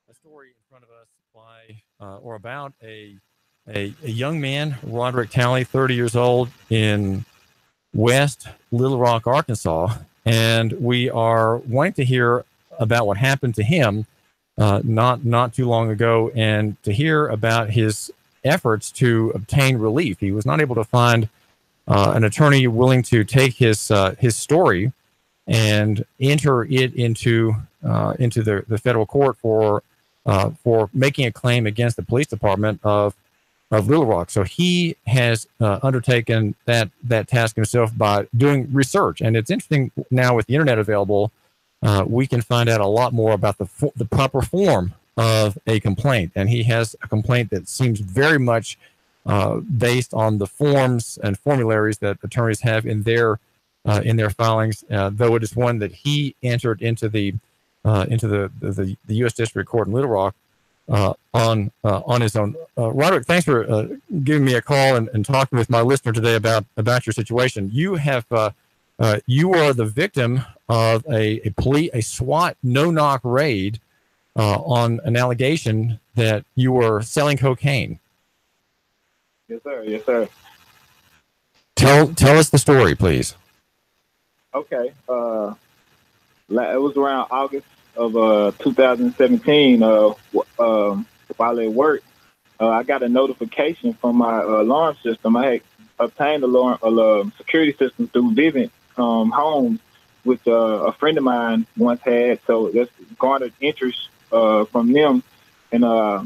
A story in front of us by or about a young man, Roderick Talley, 30 years old, in West Little Rock, Arkansas, and we are wanting to hear about what happened to him not too long ago, and to hear about his efforts to obtain relief. He was not able to find an attorney willing to take his story and enter it into the federal court for making a claim against the police department of Little Rock. So he has undertaken that task himself by doing research. And it's interesting now with the internet available, we can find out a lot more about the proper form of a complaint. And he has a complaint that seems very much based on the forms and formularies that attorneys have in their filings, though it is one that he entered into the U.S. District Court in Little Rock on his own. Roderick, thanks for giving me a call and talking with my listener today about your situation. You are the victim of a SWAT no-knock raid on an allegation that you were selling cocaine. Yes, sir. Yes, sir. Tell us the story, please. Okay. It was around August of 2017. While at work, I got a notification from my alarm system. I had obtained a security system through Vivint Homes, which a friend of mine once had. So that's garnered interest from them. And I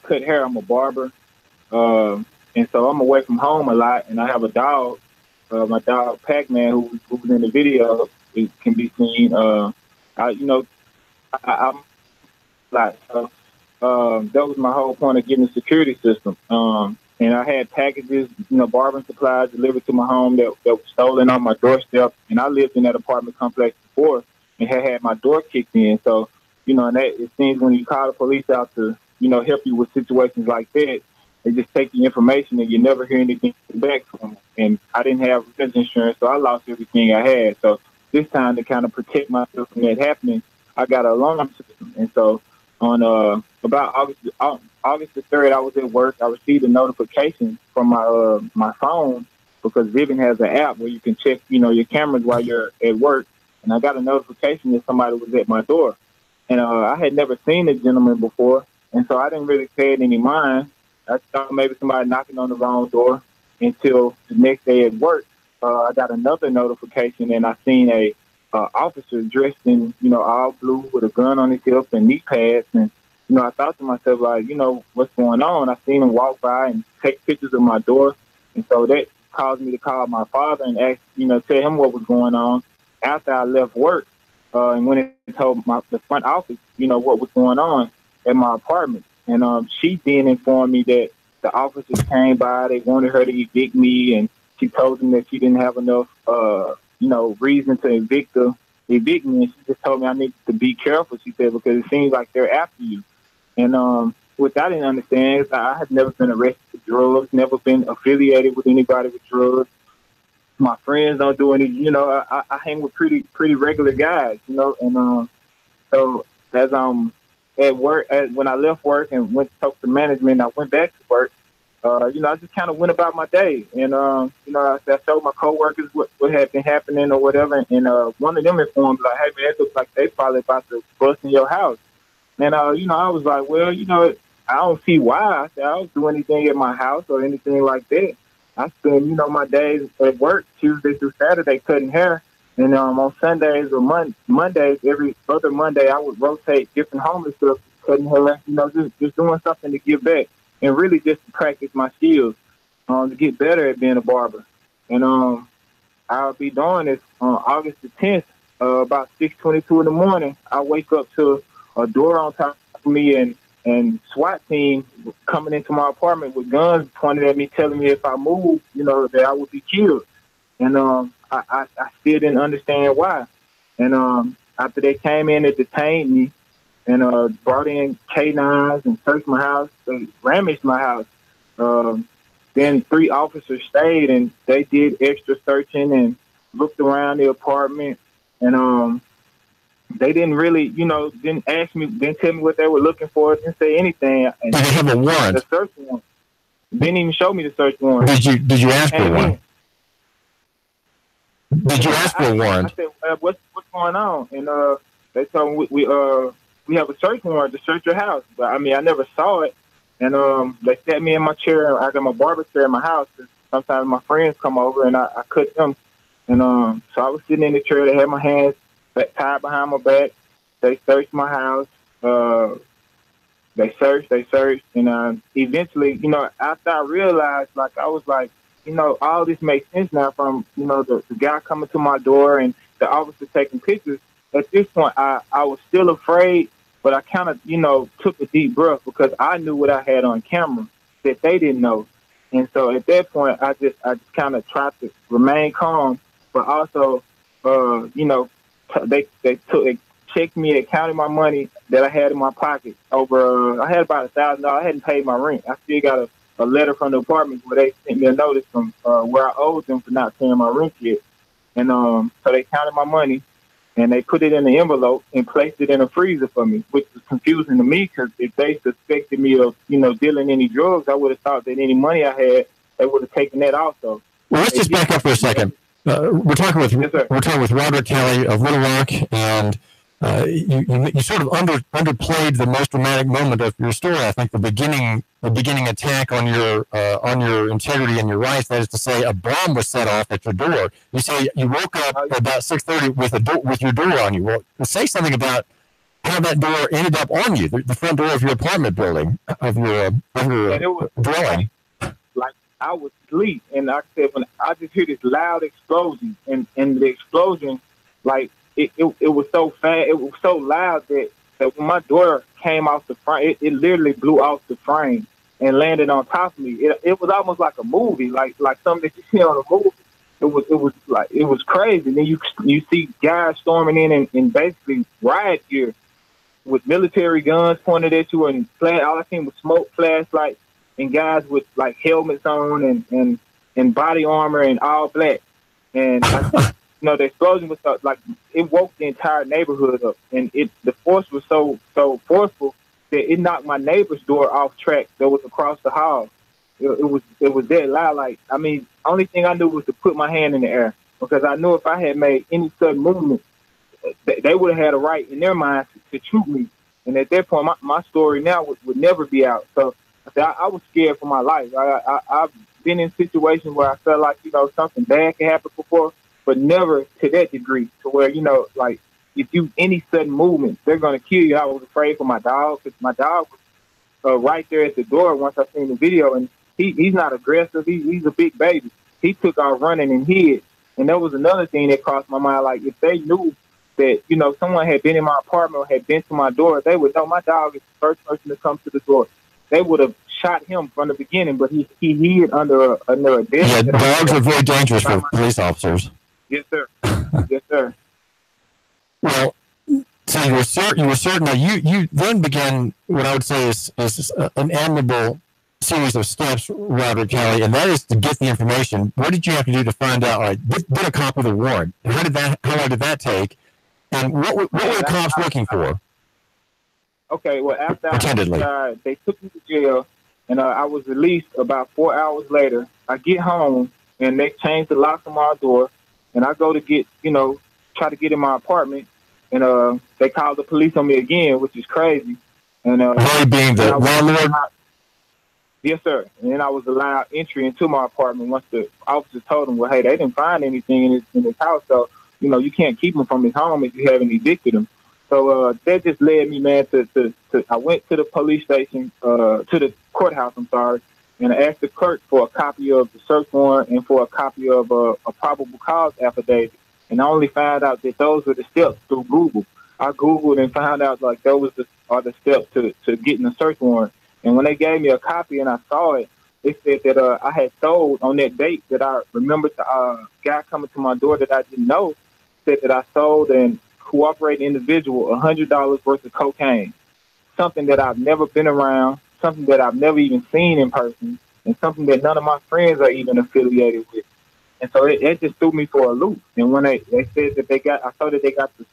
cut hair. I'm a barber, and so I'm away from home a lot. And I have a dog. My dog Pac-Man, who was in the video, it can be seen. I'm like, that was my whole point of getting the security system. And I had packages, barbering supplies delivered to my home that were stolen on my doorstep. And I lived in that apartment complex before and had my door kicked in. So, and it seems when you call the police out to, help you with situations like that, they just take the information and you never hear anything back from them. And I didn't have rent insurance, so I lost everything I had. So this time, to kind of protect myself from that happening, I got an alarm system. And so on about August the 3rd, I was at work. I received a notification from my phone, because Vivint has an app where you can check, your cameras while you're at work. And I got a notification that somebody was at my door. And I had never seen a gentleman before, and so I didn't really pay it any mind. I thought maybe somebody knocking on the wrong door, until the next day at work, I got another notification, and I seen a officer dressed in, all blue with a gun on his hip and knee pads. And, I thought to myself, like, what's going on? I seen him walk by and take pictures of my door. And so that caused me to call my father and ask, tell him what was going on after I left work. And when it told the front office, what was going on at my apartment. And she then informed me that the officers came by, they wanted her to evict me, and she told them that she didn't have enough, reason to evict me. And she just told me I need to be careful, she said, because it seems like they're after you. And which I didn't understand. I had never been arrested for drugs, never been affiliated with anybody with drugs. My friends don't do any, I hang with pretty regular guys, and so as at work, when I left work and went to talk to management, I went back to work. I just kind of went about my day, and I showed my coworkers what had been happening or whatever, and one of them informed me, like, "Hey man, it looks like they probably about to bust in your house." And I was like, "Well, I don't see why." I said, "I don't do anything at my house or anything like that. I spend, my days at work Tuesday through Saturday cutting hair, and on Sundays or Mondays, every other Monday, I would rotate different homeless stuff, cutting hair, just doing something to give back, and really just to practice my skills, to get better at being a barber." And I'll be doing this on August the 10th, about 6:22 in the morning. I wake up to a door on top of me and SWAT team coming into my apartment with guns pointed at me, telling me if I moved, that I would be killed. And I still didn't understand why. And after they came in and detained me and brought in K9s and searched my house, they ramaged my house. Then 3 officers stayed, and they did extra searching and looked around the apartment. And they didn't really, didn't ask me, didn't tell me what they were looking for, didn't say anything. And did they have a warrant? The search warrant. Didn't even show me the search warrant. Did you ask for a warrant? Did you ask for a warrant? I said, what's going on? And they told me we have a search warrant to search your house. But I mean, I never saw it. And they sat me in my chair. I got my barber chair in my house. Sometimes my friends come over and I cut them. And so I was sitting in the chair. They had my hands tied behind my back. They searched my house. They searched. And eventually, after I realized, I was like, all this makes sense now from, the guy coming to my door and the officer taking pictures. At this point, I was still afraid, but I kind of, took a deep breath because I knew what I had on camera that they didn't know. And so at that point, I just kind of tried to remain calm, but also, they checked me and counted my money that I had in my pocket over, I had about $1,000. I hadn't paid my rent. I still got a letter from the apartment where they sent me a notice from where I owed them for not paying my rent yet. And so they counted my money and they put it in the envelope and placed it in a freezer for me, which was confusing to me because if they suspected me of, dealing any drugs, I would have thought that any money I had, they would have taken that also. Well, let's just back up for a second. We're talking with Roderick Talley of Little Rock, and you sort of underplayed the most dramatic moment of your story. I think the beginning attack on your integrity and your rights. That is to say, a bomb was set off at your door. You say you woke up about 6:30 with your door on you. Well, say something about how that door ended up on you, the front door of your apartment building, of your dwelling. Like I was asleep, and like I said, when I just hear this loud explosion, and the explosion, like it was so fast, it was so loud that when my door came off the frame, it literally blew off the frame and landed on top of me. It was almost like a movie, like something that you see on a movie. It was crazy. Then you see guys storming in basically riot gear with military guns pointed at you, and all I seen was smoke, flashlights, and guys with like helmets on and body armor and all black. And the explosion was like it woke the entire neighborhood up, and the force was so forceful that it knocked my neighbor's door off track that was across the hall. It was that loud. Like, I mean, only thing I knew was to put my hand in the air because I knew if I had made any sudden movement, they would have had a right in their mind to shoot me. And at that point, my story now would never be out. So I was scared for my life. I've been in situations where I felt like, something bad can happen before, but never to that degree to where, like if you any sudden movement, they're going to kill you. I was afraid for my dog because my dog was right there at the door once I seen the video, and he's not aggressive. He's a big baby. He took off running and hid. And there was another thing that crossed my mind. Like if they knew that, someone had been in my apartment or had been to my door, they would know my dog is the first person to come to the door. They would have shot him from the beginning, but he hid under a desk. Yeah, dogs are very dangerous for police officers. Yes, sir. Yes, sir. Well, so you were certain that you then began what I would say is an admirable series of steps, Roderick Talley, and that is to get the information. What did you have to do to find out? Like, get a copy of the warrant. How long did that take? And what were the cops looking for? Okay, well, after they took me to jail, and I was released about 4 hours later. I get home, and they changed the lock on my door, and I go to get, try to get in my apartment, and they called the police on me again, which is crazy. And they being the landlord? Yes, sir. And then I was allowed entry into my apartment once the officers told them, well, hey, they didn't find anything in his house, so, you can't keep him from his home if you haven't evicted him. So that just led me, man, to I went to the police station, to the courthouse, I'm sorry, and I asked the clerk for a copy of the search warrant and for a copy of a probable cause affidavit. And I only found out that those were the steps through Google. I Googled and found out, like, those are the steps to getting a search warrant. And when they gave me a copy and I saw it, they said that I had sold on that date that I remembered the guy coming to my door that I didn't know, said that I sold and cooperating individual $100 worth of cocaine, something that I've never been around, something that I've never even seen in person, and something that none of my friends are even affiliated with. And so it just threw me for a loop. And when they said that I saw that they got the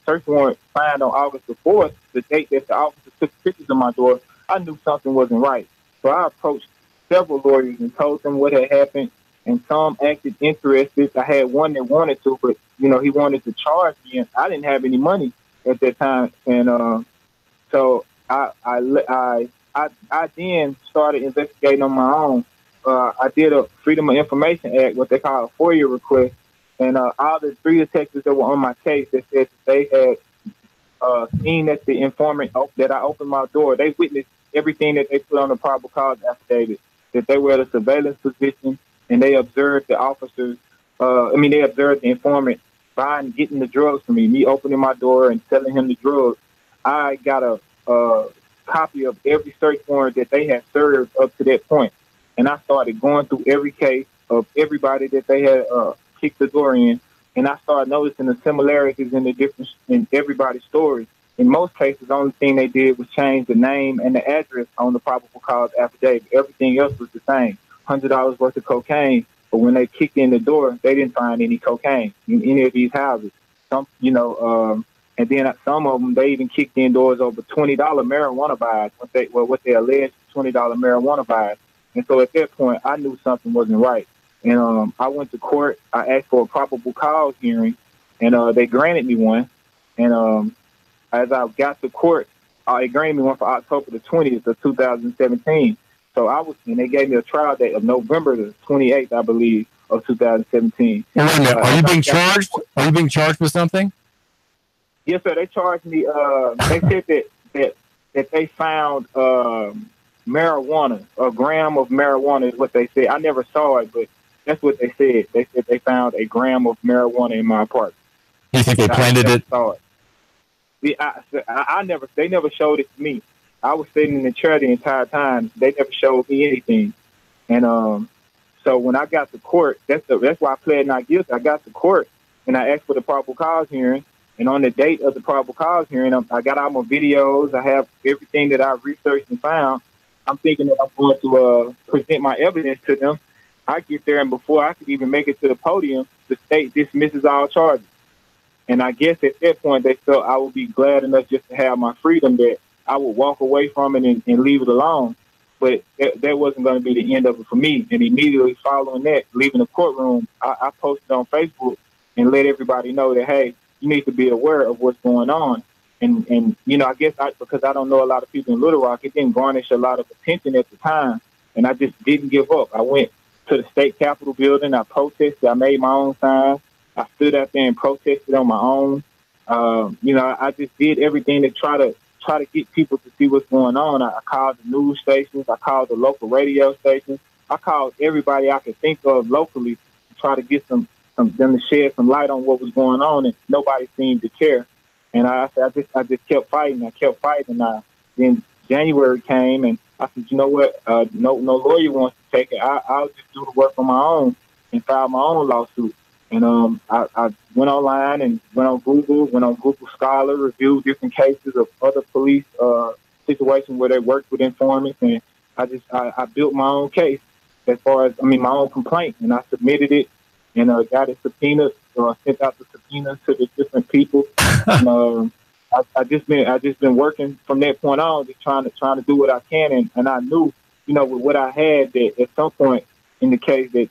search warrant signed on August the 4th, the date that the officer took pictures of my door, I knew something wasn't right. So I approached several lawyers and told them what had happened, and some acted interested. I had one that wanted to, but he wanted to charge me, and I didn't have any money at that time. And so I then started investigating on my own. I did a Freedom of Information Act, what they call a FOIA request, and all the 3 detectives that were on my case, they said that they had seen that the informant that I opened my door, they witnessed everything that they put on the probable cause affidavit, that they were at a surveillance position, and they observed the officers, they observed the informant getting the drugs from me opening my door and selling him the drugs. I got a copy of every search warrant that they had served up to that point. And I started going through every case of everybody that they had kicked the door in. And I started noticing the similarities in everybody's stories. In most cases, the only thing they did was change the name and the address on the probable cause affidavit. Everything else was the same. $100 worth of cocaine. But when they kicked in the door, they didn't find any cocaine in any of these houses. And then some of them, they even kicked in doors over $20 marijuana buys, what they alleged $20 marijuana buys. And so at that point, I knew something wasn't right. And I went to court. I asked for a probable cause hearing, and they granted me one. And as I got to court, they granted me one for October the 20th of 2017. So and they gave me a trial date of November the 28th, I believe, of 2017. Wait a minute. Are you being charged? Are you being charged with something? Yes, sir. They charged me. They said that they found marijuana, a gram of marijuana is what they said. I never saw it, but that's what they said. They said they found a gram of marijuana in my apartment. You think they planted it? Saw it. They never showed it to me. I was sitting in the chair the entire time. They never showed me anything. And so when I got to court, that's why I pled not guilty. I got to court and I asked for the probable cause hearing. And on the date of the probable cause hearing, I got all my videos. I have everything that I researched and found. I'm thinking that I'm going to present my evidence to them. I get there, and before I could even make it to the podium, the state dismisses all charges. And I guess at that point, they felt I would be glad enough just to have my freedom that I would walk away from it and leave it alone. But that wasn't going to be the end of it for me. And immediately following that, leaving the courtroom, I posted on Facebook and let everybody know that, hey, you need to be aware of what's going on. And I guess because I don't know a lot of people in Little Rock, it didn't garnish a lot of attention at the time. And I just didn't give up. I went to the state capitol building. I protested. I made my own sign. I stood out there and protested on my own. I just did everything to try to get people to see what's going on. I called the news stations. I called the local radio stations. I called everybody I could think of locally to try to get them to shed some light on what was going on, and nobody seemed to care. And I just kept fighting. I kept fighting. Then January came, and I said, you know what? No lawyer wants to take it. I'll just do the work on my own and file my own lawsuit. And I went online and went on Google Scholar, reviewed different cases of other police situations where they worked with informants, and I built my own case as far as my own complaint, and I submitted it. And got it subpoenaed, sent out the subpoena to the different people. And, I just been working from that point on, just trying to do what I can. And I knew, with what I had, that at some point in the case that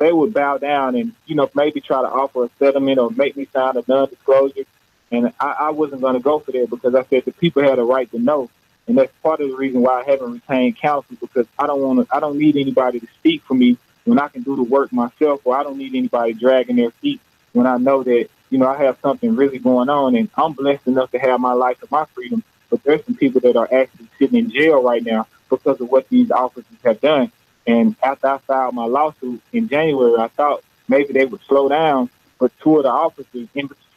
they would bow down and maybe try to offer a settlement or make me sign a non-disclosure. And I wasn't going to go for that because I said the people had a right to know. And that's part of the reason why I haven't retained counsel, because I don't need anybody to speak for me when I can do the work myself, or I don't need anybody dragging their feet when I know that, I have something really going on, and I'm blessed enough to have my life and my freedom. But there's some people that are actually sitting in jail right now because of what these officers have done. And after I filed my lawsuit in January, I thought maybe they would slow down, but two of the officers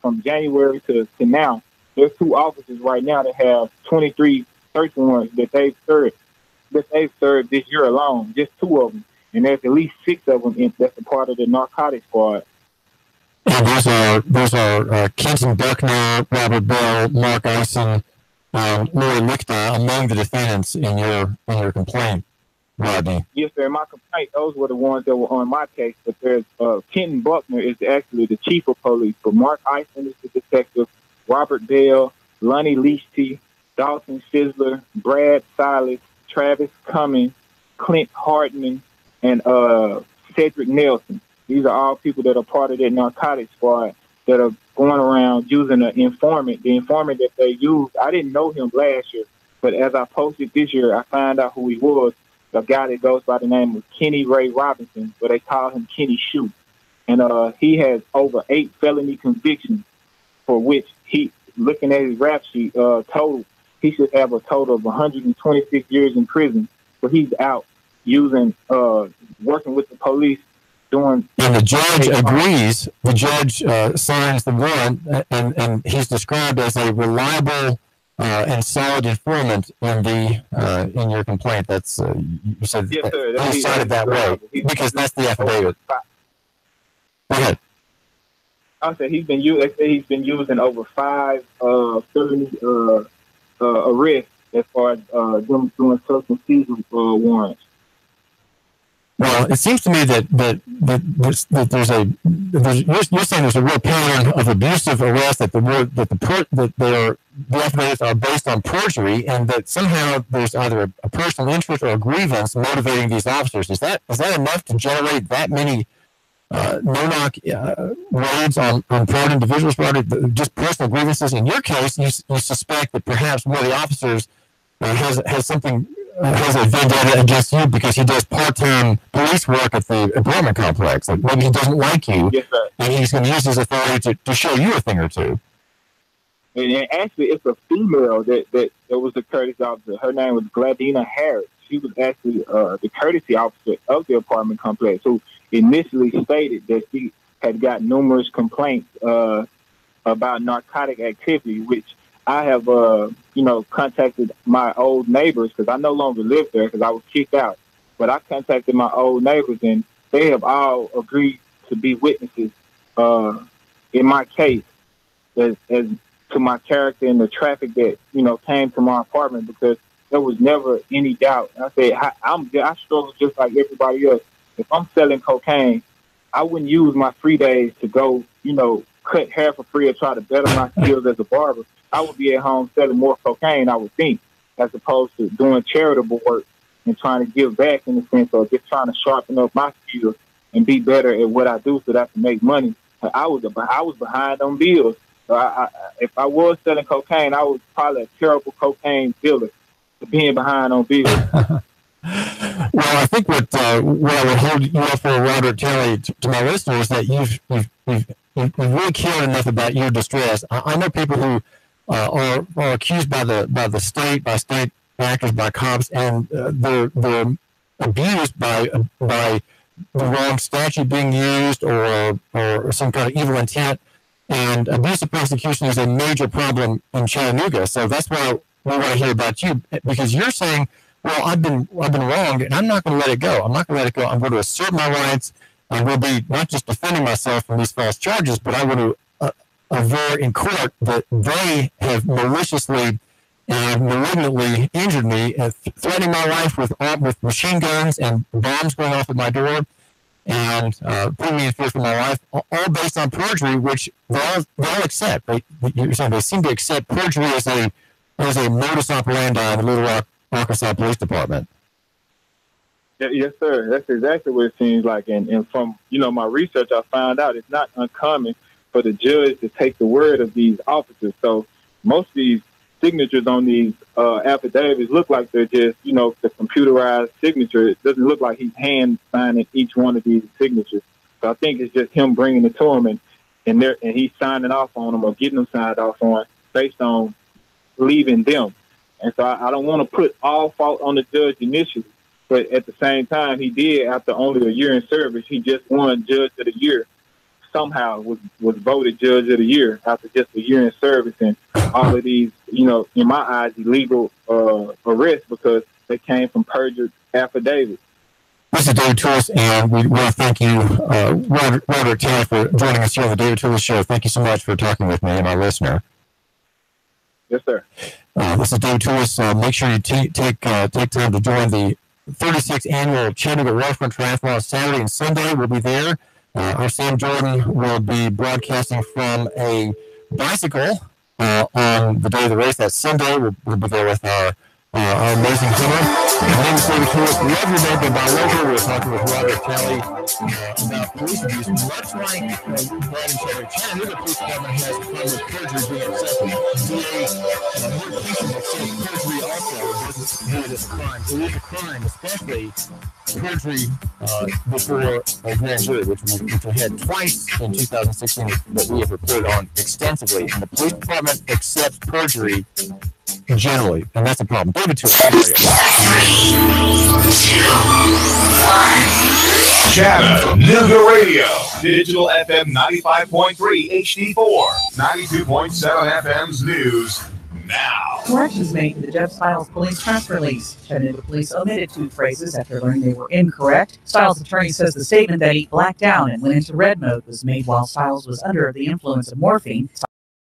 from January to now, there's 2 officers right now that have 23 search warrants that they've served this year alone, just 2 of them. And there's at least 6 of them that's a part of the narcotics squad. And those are Kenton Buckner, Robert Bell, Mark Eisen, Lori Lichter among the defendants in your complaint. Rodney. Yes, sir. In my complaint, those were the ones that were on my case. But there's Kenton Buckner is actually the chief of police. But Mark Eisen is the detective. Robert Bell, Lonnie Leachty, Dawson Fizzler, Brad Silas, Travis Cummings, Clint Hardman, and Cedric Nelson. These are all people that are part of that narcotics squad that are going around using an informant. The informant that they used, I didn't know him last year, but as I posted this year, I found out who he was. A guy that goes by the name of Kenny Ray Robinson, but they call him Kenny Shoe. And he has over 8 felony convictions for which he, looking at his rap sheet, total, he should have a total of 126 years in prison. But he's out using, working with the police, doing. And the judge agrees. The judge signs the warrant, and he's described as a reliable and solid informant in your complaint. That's you said. Yes, sir. He cited that way because that's the affidavit. Go ahead. I said he's been using over 5 felony arrests as far as them doing search and seizure warrants. Well, it seems to me that you're saying there's a real pattern of abusive arrest, that the affidavits are based on perjury, and that somehow there's either a personal interest or a grievance motivating these officers. Is that enough to generate that many no-knock raids on private individuals, just personal grievances? In your case, you suspect that perhaps one of the officers has a vendetta against you because he does part-time police work at the apartment complex. Like maybe he doesn't like you, yes, sir, and he's going to use his authority to show you a thing or two. And actually, it's a female that was the courtesy officer. Her name was Gladina Harris. She was actually the courtesy officer of the apartment complex, who initially stated that she had got numerous complaints about narcotic activity, which I have, contacted my old neighbors because I no longer live there because I was kicked out. But I contacted my old neighbors, and they have all agreed to be witnesses in my case as to my character and the traffic that, came to my apartment, because there was never any doubt. I said, I struggle just like everybody else. If I'm selling cocaine, I wouldn't use my free days to go, cut hair for free or try to better my skills as a barber. I would be at home selling more cocaine, I would think, as opposed to doing charitable work and trying to give back in the sense of just trying to sharpen up my skills and be better at what I do so that I can make money. I was behind on bills. So if I was selling cocaine, I was probably a terrible cocaine dealer for being behind on bills. Well, I think what I would hold you up for, Roderick Talley, to my listeners, is that you've really cared enough about your distress. I know people who are accused by state actors, by cops, and they're abused by the wrong statute being used or some kind of evil intent. And abusive prosecution is a major problem in Chattanooga. So that's why we want to hear about you, because you're saying, well, I've been wronged, and I'm not going to let it go. I'm not going to let it go. I'm going to assert my rights. I'm going to be not just defending myself from these false charges, but I want to aver in court that they have maliciously and malignantly injured me, threatening my life with machine guns and bombs going off at my door, and putting me in fear for my life, all based on perjury, which they all accept. You're saying they seem to accept perjury as a modus operandi in the Little Rock, Arkansas Police Department. Yes, sir. That's exactly what it seems like. And from, my research, I found out it's not uncommon for the judge to take the word of these officers. So most of these signatures on these affidavits look like they're just, the computerized signature. It doesn't look like he's hand signing each one of these signatures. So I think it's just him bringing it to him and he's signing off on them or getting them signed off on based on leaving them. And so I don't want to put all fault on the judge initially, but at the same time, he did, after only a year in service, he just won Judge of the Year. Somehow was voted Judge of the Year after just a year in service, and all of these, in my eyes, illegal arrests because they came from perjured affidavits. This is David Toulis, and we want to thank you, Roderick Talley, for joining us here on the David Toulis Show. Thank you so much for talking with me and my listener. Yes, sir. This is David Toulis. Make sure you take time to join the 36th annual Chattanooga Waterfront Triathlon on Saturday and Sunday. We'll be there. Our Sam Jordan will be broadcasting from a bicycle on the day of the race. That's Sunday. We'll be there with our amazing hunter. My name is David Hewitt. We have your neighbor by local. We're talking with Roderick Talley about police abuse. Much like Brad and Shelby, Chattanooga Police Department has a problem with perjury being accepted. More cases accept perjury also. It isn't viewed as a crime. It is a crime, especially perjury before a grand jury, which we had twice in 2016 that we have reported on extensively. And the police department accepts perjury generally, and that's a problem. David, Chattanooga Radio, digital FM 95.3 HD4, 92.7 FM's news now. Corrections made to the Jeff Stiles police press release. Chattanooga police omitted two phrases after learning they were incorrect. Stiles' attorney says the statement that he blacked out and went into red mode was made while Stiles was under the influence of morphine.